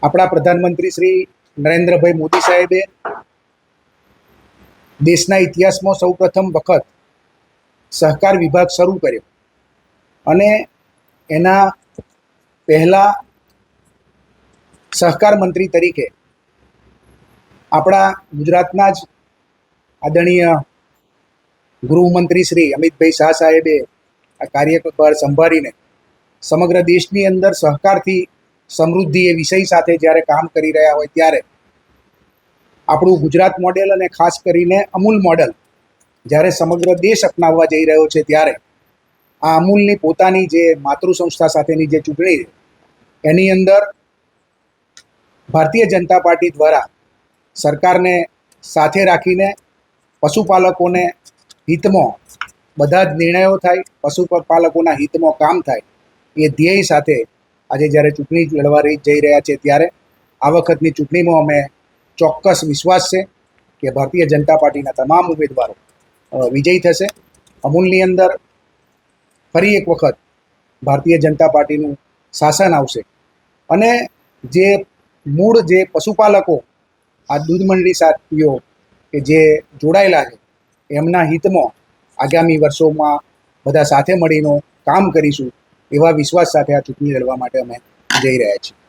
આપણા પ્રધાનમંત્રી શ્રી નરેન્દ્રભાઈ મોદી સાહેબે દેશના ઇતિહાસમાં સૌપ્રથમ વખત સહકાર વિભાગ શરૂ કર્યો અને એના પહેલા સહકાર મંત્રી તરીકે આપણા ગુજરાતના જ આદરણીય ગૃહમંત્રી શ્રી અમિતભાઈ શાહ સાહેબે આ કાર્યભાર સંભાળીને સમગ્ર દેશની અંદર સહકારથી સમૃદ્ધિ એ વિષય સાથે જ્યારે કામ કરી રહ્યા હોય ત્યારે આપણું ગુજરાત મોડેલ અને ખાસ કરીને અમૂલ મોડેલ જ્યારે સમગ્ર દેશ અપનાવવા જઈ રહ્યો છે ત્યારે આ અમૂલની પોતાની જે માતૃ સંસ્થા સાથેની જે ચૂંટણી એની અંદર ભારતીય જનતા પાર્ટી દ્વારા સરકારને સાથે રાખીને પશુપાલકોને હિતમાં બધા જ નિર્ણયો થાય, પશુપાલકોના હિતમાં કામ થાય એ ધ્યેય સાથે આજે જ્યારે ચૂંટણી લડવા જઈ રહ્યા છે ત્યારે આ વખતની ચૂંટણીમાં અમે ચોક્કસ વિશ્વાસ છે કે ભારતીય જનતા પાર્ટીના તમામ ઉમેદવારો વિજયી થશે. અમૂલની અંદર ફરી એક વખત ભારતીય જનતા પાર્ટીનું શાસન આવશે અને જે મૂળ જે પશુપાલકો આ દૂધ મંડળી સાથીઓ કે જે જોડાયેલા છે એમના હિતમાં આગામી વર્ષોમાં બધા સાથે મળીને કામ કરીશું એવા વિશ્વાસ સાથે આ ચૂંટણી લડવા માટે અમે જઈ રહ્યા છીએ.